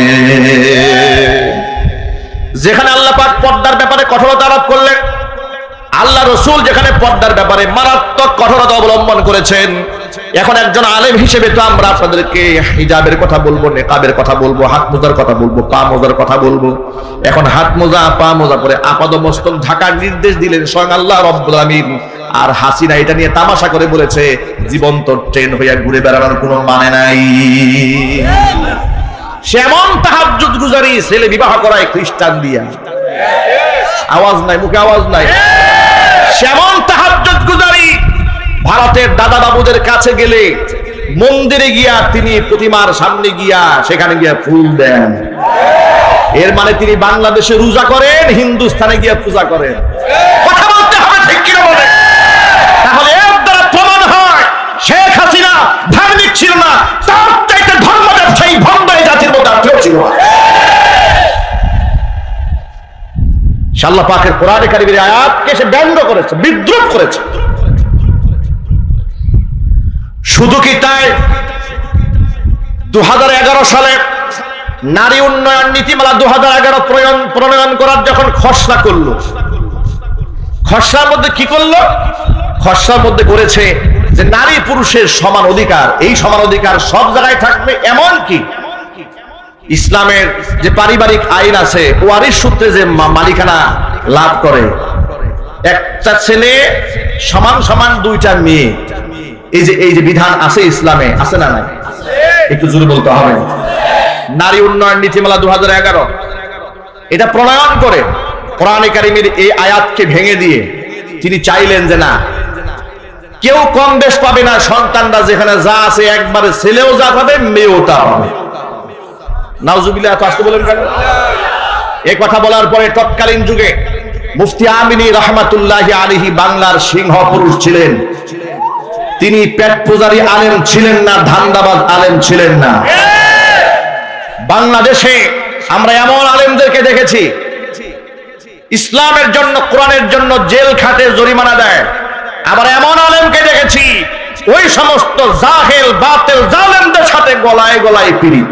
যেখানে আল্লাহ পাক পর্দার ব্যাপারে কঠোরতা আরোপ করলেন, আল্লাহ রাসূল যেখানে পর্দার ব্যাপারে মারাত্মক কঠোরতা অবলম্বন করেছেন, এখন একজন আলেম হিসেবে তো আমরা আপনাদেরকে হিজাবের কথা বলবো, নিকাবের কথা বলবো, হাত মোজার কথা বলবো, পা মোজার কথা বলবো। এখন হাত মোজা, পা মোজা পরে আপাদমস্তক ঢাকার নির্দেশ দিলেন স্বয়ং আল্লাহ রাব্বুল আলামিন। আর হাসিনা এটা নিয়ে তামাশা করে বলেছে জীবন্ত ট্রেন হইয়া ঘুরে বেড়ানোর কোনো মানে নাই। সে এমন তাহাজ্জুদ গুজারি, ছেলে বিবাহ করায় খ্রিস্টান দিয়া। আওয়াজ নাই, মুখে আওয়াজ নাই। সেমন তাহাজ্জুদ গুজারি, ভারতের দাদা বাবুদের কাছে গেলে মন্দিরে গিয়া তিনি প্রতিমার সামনে গিয়া সেখানে গিয়া ফুল দেন। এর মানে তিনি বাংলাদেশে রোজা করেন, হিন্দুস্তানে গিয়া পূজা করেন। কথা বলতে হবে, ঠিক কি বলে? তাহলে এর দ্বারা প্রমাণ হয় শেখ হাসিনা ধার্মিক ছিল না, তার চাইতে ধর্ম ব্যবসায়ী ভণ্ড এই জাতির মধ্যে আর কেউ ছিল না। আল্লাহ পাকের কোরআনে কারিমের আয়াতকে সে ব্যঙ্গ করেছে, বিদ্রুপ করেছে। শুধু কি তাই, 2011 সালে নারী উন্নয়ন নীতিমালা 2011 প্রণয়ন করার যখন খসড়া করলো, খসড়ার মধ্যে কি করলো? খসড়ার মধ্যে করেছে যে নারী পুরুষের সমান অধিকার, এই সমান অধিকার সব জায়গায় থাকবে। এমন কি ইসলামের যে পারিবারিক আইন আছে, ওয়ারিশ সূত্রে যে মালিকানা লাভ করে, একটা ছেলে সমান সমান দুইটা মেয়ে, এই যে বিধান আছে ইসলামে, আছে না নাই? একটু জোরে বলতে হবে। নারী উন্নয়ন নীতিমালা 2011 এটা প্রণয়ন করে কোরআনে কারিমের এই আয়াতকে ভেঙে দিয়ে তিনি চাইলেন যে না, কেউ কম বেশ পাবে না, সন্তানরা যেখানে যা আছে একবারে ছেলেও যা পাবে, মেয়েও তা পাবে। নাউজুবিল্লাহ, এত আসতে বলেন কেন? এই কথা বলার পরে তৎকালীন যুগে মুফতি আমিনী রহমাতুল্লাহি আলাইহি বাংলার সিংহ পুরুষ ছিলেন। তিনি পেট পূজারী আলেম ছিলেন না, ধান্দাবাজ আলেম ছিলেন না। বাংলাদেশে আমরা এমন আলেমদেরকে দেখেছি ইসলামের জন্য, কোরআনের জন্য জেল খাটে জরিমানা দেয়। আবার এমন আলেমকে দেখেছি ওই সমস্ত জাহেল বাতিল জালেমদের সাথে গলায় গলায় পীড়িত।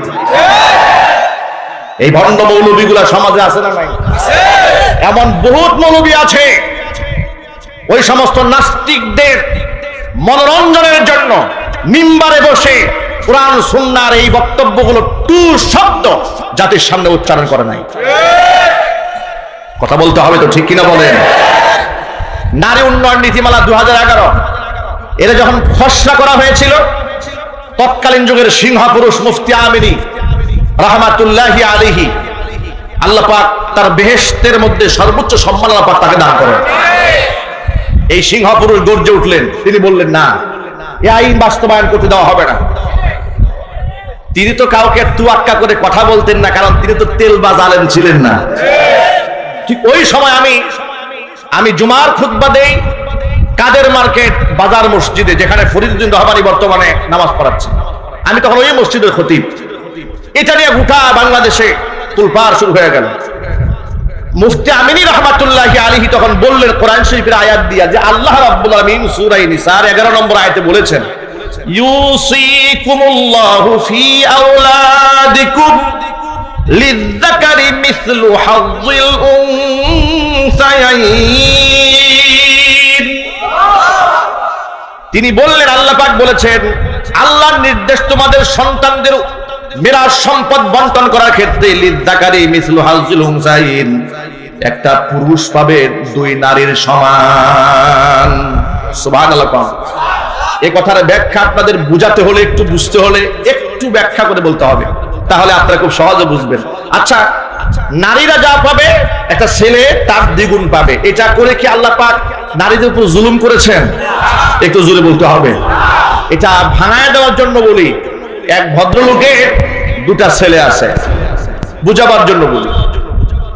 এই ভণ্ড মৌলবীগুলা সমাজে আছে না নাই? এমন বহুত মৌলবী আছে ওই সমস্ত নাস্তিকদের মনোরঞ্জনের জন্য মিম্বারে বসে কোরআন সুন্নাহর এই বক্তব্যগুলো টু শব্দ জাতির সামনে উচ্চারণ করে নাই। কথা বলতে হবে তো, ঠিক কিনা বলেন? নারী উন্নয়ন নীতিমালা 2011 এটা যখন খসড়া করা হয়েছিল, তৎকালীন যুগের সিংহ পুরুষ মুফতি আমিনী রাহমাতুল্লাহি আলাইহি, আল্লাহ পাক তার বেহেশতের মধ্যে সর্বোচ্চ সম্মান আল্লাহ পাক তাকে দান করেন। এই সিংহ পুরুষ গর্জে উঠলেন, তিনি বললেন না, এই আইন বাস্তবায়ন করতে দেওয়া হবে না। তিনি তো কাউকে তুয়াক্কা করে কথা বলতেন না, কারণ তিনি তো তেলবাজ আলেম ছিলেন না। ঠিক ওই সময় আমি জুমার খুতবা দেই কাদের মার্কেট বাজার মসজিদে, যেখানে ফরিদউদ্দিন রহমানী বর্তমানে নামাজ পড়াচ্ছে। আমি তখন ওই মসজিদের খতিব। এটা নিয়ে গোটা বাংলাদেশে তুলপাড় শুরু হয়ে গেল। মুফতি আমিনী রাহমাতুল্লাহি আলাইহি তখন বললেন কোরআন শরীফের আয়াত দিয়া যে আল্লাহ রাব্বুল আলামিন সূরা নিসার 11 নম্বর আয়াতে বলেছেন, ইউসিকুমুল্লাহু ফি আওলাদিকুম লিযযাকারি মিসলু হাযযিল উনসায়াইন। তিনি বললেন, আল্লাহ পাক বলেছেন, আল্লাহর নির্দেশ তোমাদের সন্তানদের মিরাস সম্পদ বন্টন করার ক্ষেত্রে লিযযাকারি মিসলু হাযযিল উনসায়াইন, একটা পুরুষ পাবে দুই নারীর সমান। সুবহানাল্লাহ। এই কথার ব্যাখ্যা আপনাদের বুঝাতে হলে, একটু বুঝতে হলে একটু ব্যাখ্যা করে বলতে হবে, তাহলে আপনারা খুব সহজে বুঝবেন। আচ্ছা, নারীরা যা পাবে একটা ছেলে তার দ্বিগুণ পাবে, এটা করে কি আল্লাহ পাক নারীদের উপর জুলুম করেছেন? একটু জোরে বলতে হবে। এটা ভাঙায় দেওয়ার জন্য বলি, এক ভদ্রলোকের দুটা ছেলে আছে, বুঝাবার জন্য বলি।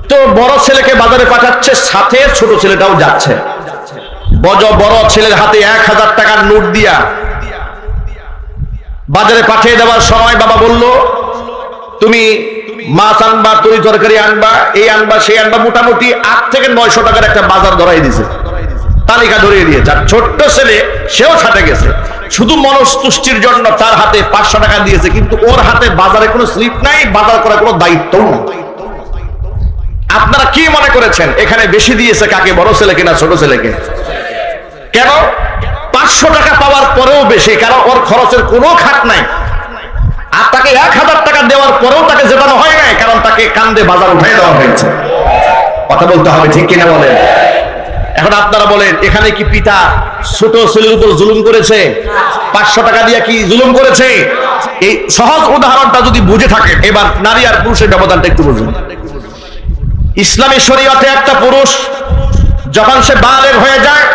তো বড় ছেলেকে বাজারে পাঠাচ্ছে, সাথে ছোট ছেলেটাও যাচ্ছে। বড় ছেলের হাতে 1000 টাকার নোট দিয়া বাজারে পাঠিয়ে দেওয়ার সময় বাবা বলল, তুমি মাছ আনবা, তরি তরকারি আনবা, এই আনবা, সেই আনবা, মোটামুটি 8 থেকে 900 টাকার একটা বাজার ধরাই দিয়েছে, তালিকা ধরিয়ে দিয়েছে। আর ছোট্ট ছেলে সেও ছাটে গেছে, শুধু মনস্তুষ্টির জন্য তার হাতে 500 টাকা দিয়েছে, কিন্তু ওর হাতে বাজারে কোনো স্লিপ নাই, বাজার করার কোনো দায়িত্ব নেই। আপনারা কি মনে করেছেন এখানে বেশি দিয়েছে কাকে, বড় ছেলেকে না ছোট ছেলেকে? কেন? 500 টাকা পাওয়ার পরেও বেশি, কারণ ওর খরচের কোনো খাত নাই। আর তাকে 1000 টাকা দেওয়ার পরেও তাকে জেতানো হয় নাই, কারণ তাকে কান্দে বাজার উঠাই দেওয়া হয়েছে। কথা বলতে হবে, ঠিক কিনা বলেন? এখন আপনারা বলেন, এখানে কি পিতা ছোট ছেলের উপর জুলুম করেছে? 500 টাকা দিয়ে কি জুলুম করেছে? এই সহজ উদাহরণটা যদি বুঝে থাকেন, এবার নারী আর পুরুষের ব্যবধানটা একটু বুঝুন। ইসলামী শরীয়তে একটা পুরুষ যখন সে বালেগ হয়ে যায়,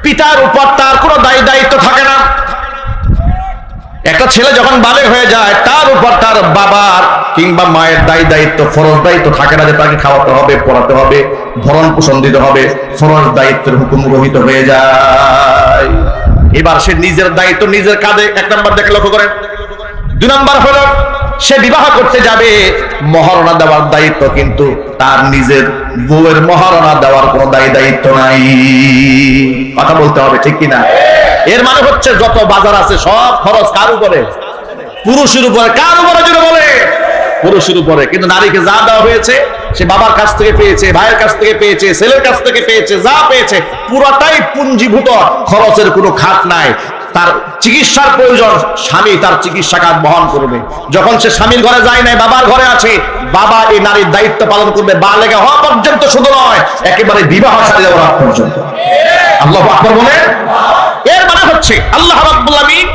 পিতার উপর তার কোনো দায়িত্ব থাকে না। একটা ছেলে যখন বালেগ হয়ে যায়, তার উপর তার বাবার কিংবা মায়ের দায়িত্ব, ফরজ দায়িত্ব থাকে না যে তাকে খাওয়াতে হবে, পড়াতে হবে, ভরণ পোষণ দিতে হবে। ফরজ দায়িত্বের হুকুম রহিত হয়ে যায়। এবার সে নিজের দায়িত্ব নিজের কাঁধে, 1 নম্বর দেখে লক্ষ্য করেন। 2 নম্বর হলো সে বিবাহ করতে যাবে, মহারণা দেওয়ার দায়িত্ব কিন্তু তার নিজের বউয়ের মহারণা দেওয়ার কোনো দায়িত্ব নাই। কথা বলতে হবে, ঠিক কিনা? এর মানে হচ্ছে যত বাজার আছে সব খরচ কার উপরে? পুরুষের উপরে। কার উপরে জুড়ে বলে? পুরুষের উপরে। কিন্তু নারীকে যা দেওয়া হয়েছে, সে বাবার কাছ থেকে পেয়েছে, ভাইয়ের কাছ থেকে পেয়েছে, ছেলের কাছ থেকে পেয়েছে, যা পেয়েছে পুরোটাই পুঞ্জীভূত, খরচের কোনো খাত নাই। তার চিকিৎসার প্রয়োজন, স্বামী তার চিকিৎসা খাত বহন করবে। যখন সে স্বামীর ঘরে যায় নাই, বাবার ঘরে আছে, বাবা এই নারীর দায়িত্ব পালন করবে, বালেগা হওয়া পর্যন্ত শুধু নয়, একেবারে বিবাহ সাথে যাওয়ার আগ পর্যন্ত। আল্লাহু আকবার বলেন। এর মানে হচ্ছে আল্লাহ রাব্বুল আলামিন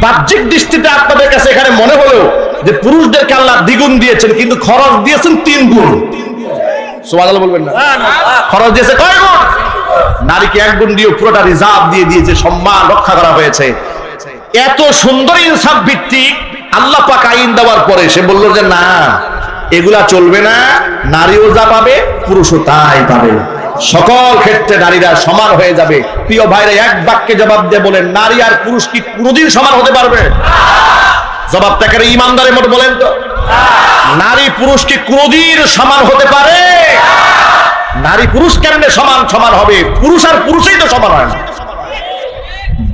বাহ্যিক দৃষ্টিতে আপনাদের কাছে এখানে মনে হলো যে পুরুষদেরকে আল্লাহ দ্বিগুণ দিয়েছেন, কিন্তু খরচ দিয়েছেন 3 গুণ। সুবহানাল্লাহ বলবেন না? খরচ দিয়েছে কয় গুণ? নারীকে 1 গুণ দিয়ে পুরোটা রিজার্ভ দিয়ে দিয়েছে, সম্মান রক্ষা করা হয়েছে। এত সুন্দর ইনসাফ ভিত্তিক আল্লাহ পাক আইন দেওয়ার পরে সে বলল যে না, এগুলা চলবে না, নারীও যা পাবে পুরুষও তাই পাবে, সকল ক্ষেত্রে নারীরা সমান হয়ে যাবে। প্রিয় ভাইরা, এক বাক্যে জবাব দিয়ে বলেন, নারী আর পুরুষ কি কোনোদিন সমান হতে পারবে? জবাবটাকে ইমানদারের মতো বলেন তো। নারী পুরুষ কি কোনোদিন সমান হতে পারে? নারী পুরুষ কেমনে সমান হবে? পুরুষ আর পুরুষই তো সমান হয় না।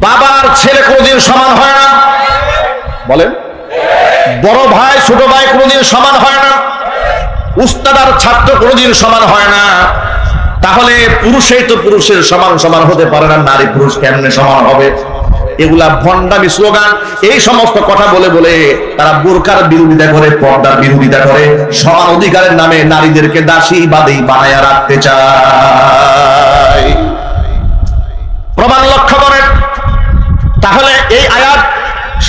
বাবার ছেলে কোনোদিন সমান হয় না, বলেন। বড় ভাই ছোট ভাই কোনোদিন সমান হয় না। উস্তাদ আর ছাত্র কোনোদিন সমান হয় না। তাহলে পুরুষই তো পুরুষের সমান হতে পারে না, নারী পুরুষ কেমনে সমান হবে? এগুলা ভণ্ডামি স্লোগান। এই সমস্ত কথা বলে বলে তারা বোরকার বিরোধিতা করে, পর্দার বিরোধিতা করে, সমান অধিকারের নামে নারীদেরকে দাসী বাদী বানায়া রাখতে চায়। প্রমাণ লক্ষ্য করেন। তাহলে এই আয়াত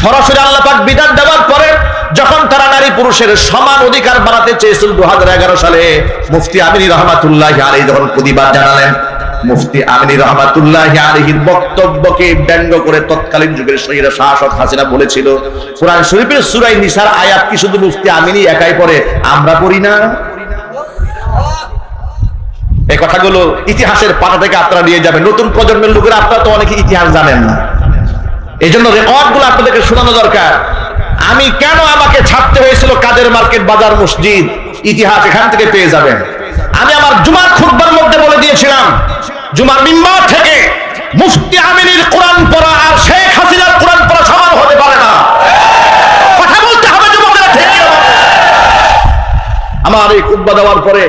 সরাসরি আল্লাহ পাক বিধান দেওয়ার পরে যখন তারা নারী পুরুষের সমান অধিকার বানাতে চেয়েছিল 2011 সালে, মুফতি আমিনী রহমাতুল্লাহি আলাইহি যখন প্রতিবাদ জানালেন, মুফতি আমিনী রহমাতুল্লাহি আলাইহির বক্তব্যকে ব্যঙ্গ করে তৎকালীন যুগের শহীদ শাসক হাসিনা বলেছিল, কোরআন শরীফের সূরা নিসার আয়াত কি শুধু মুফতি আমিনী একাই পড়ে, আমরা পড়ি না? এই কথাগুলো ইতিহাসের পাতা থেকে আপনারা নিয়ে যাবেন। নতুন প্রজন্মের লোকেরা, আপনারা তো অনেকে ইতিহাস জানেন না, এই জন্য রেকর্ডগুলো আপনাদেরকে শোনানো দরকার। আমি কেন আমাকে ছাড়তে হয়েছিল কাদের মার্কেট, বাজার, মসজিদ, ইতিহাস এখান থেকে পেয়ে যাবেন। আমি আমার জুমার খুতবার মধ্যে বলে দিয়েছিলাম, জুমার মিম্বার থেকে মুফতি আমিনীর কোরআন পড়া আর শেখ হাসিনার কোরআন পড়া সমান হতে পারে না। কথা বলতে হবে যুবকেরা, ঠিক কি? আমার এই খুতবা দেওয়ার পরে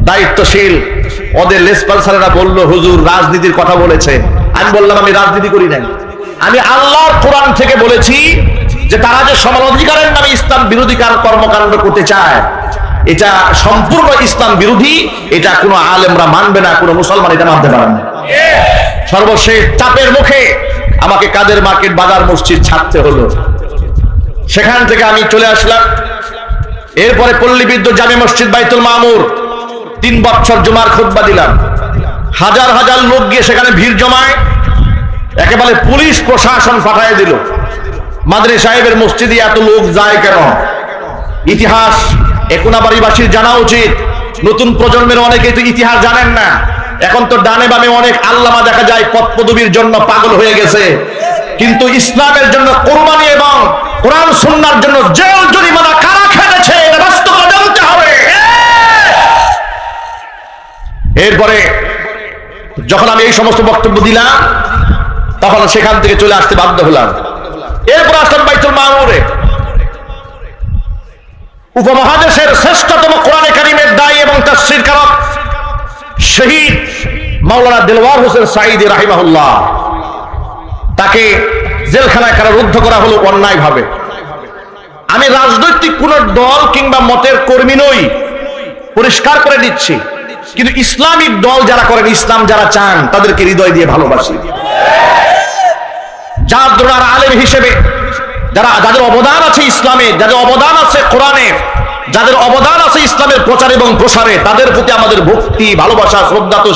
দায়িত্বশীল ওদের লেসপালসারেরা বলল, হুজুর রাজনীতির কথা বলেছে। আমি বললাম, আমি রাজনীতি করি নাই, আমি আল্লাহর কোরআন থেকে বলেছি যে তারা যে সমান অধিকারের নামে ইসলাম বিরোধী কর্মকাণ্ড করতে চায়, এটা সম্পূর্ণ ইসলাম বিরোধী। এটা কোনো আলেমরা মানবে না, কোনো মুসলমান এটা মানতে পারে না। সর্বশেষ চাপের মুখে আমাকে কাদের মার্কেট, বাজার, মসজিদ ছাড়তে হলো। সেখান থেকে আমি চলে আসলাম। এরপরে পল্লীবিদ্যুৎ জামে মসজিদ বাইতুল মামুর 3 বছর জুমার খুতবা দিলাম। হাজার হাজার লোক গিয়ে সেখানে ভিড় জমায়, একেবারে পুলিশ প্রশাসন পাঠিয়ে দিল। মাদনী সাহেবের মসজিদে এত লোক যায় কেন? ইতিহাস একোনাবাড়িবাসীর জানা উচিত। নতুন প্রজন্মের অনেকে তো ইতিহাস জানেন না। এখন তো ডানে বামে অনেক আল্লামা দেখা যায় পদ পদবীর জন্য পাগল হয়ে গেছে, কিন্তু ইসলামের জন্য কোরবানি এবং কোরআন সুন্নাহর জন্য জেল জরিমানা কারা খেটেছে এটা বাস্তবে জানতে হবে। এরপরে যখন আমি এই সমস্ত বক্তব্য দিলাম, তখন সেখান থেকে চলে আসতে বাধ্য হলাম। এরপর আসলাম বাইতুল মামুরে। উপমহাদেশের শ্রেষ্ঠতম কোরআনে কারীমের দায়ী এবং তাফসীর কারক শহীদ মাওলানা দেলওয়ার হোসেন সাঈদী রাহিমাহুল্লাহ, তাকে জেলখানায় কারারুদ্ধ করা হলো অন্যায়ভাবে। আমি রাজনৈতিক কোন দল কিংবা মতের কর্মী নই, পরিষ্কার করে দিচ্ছি। কিন্তু ইসলামিক দল যারা করেন, ইসলাম যারা চান, তাদেরকে হৃদয় দিয়ে ভালোবাসি। যার আলেম হিসেবে যাদের অবদান আছে ইসলামে, যাদের অবদান আছে কোরআনে, যাদের অবদান আছে ইসলামের প্রচার এবং প্রসারে, তাদের প্রতি আমাদের ভক্তি, ভালোবাসা, শ্রদ্ধা তো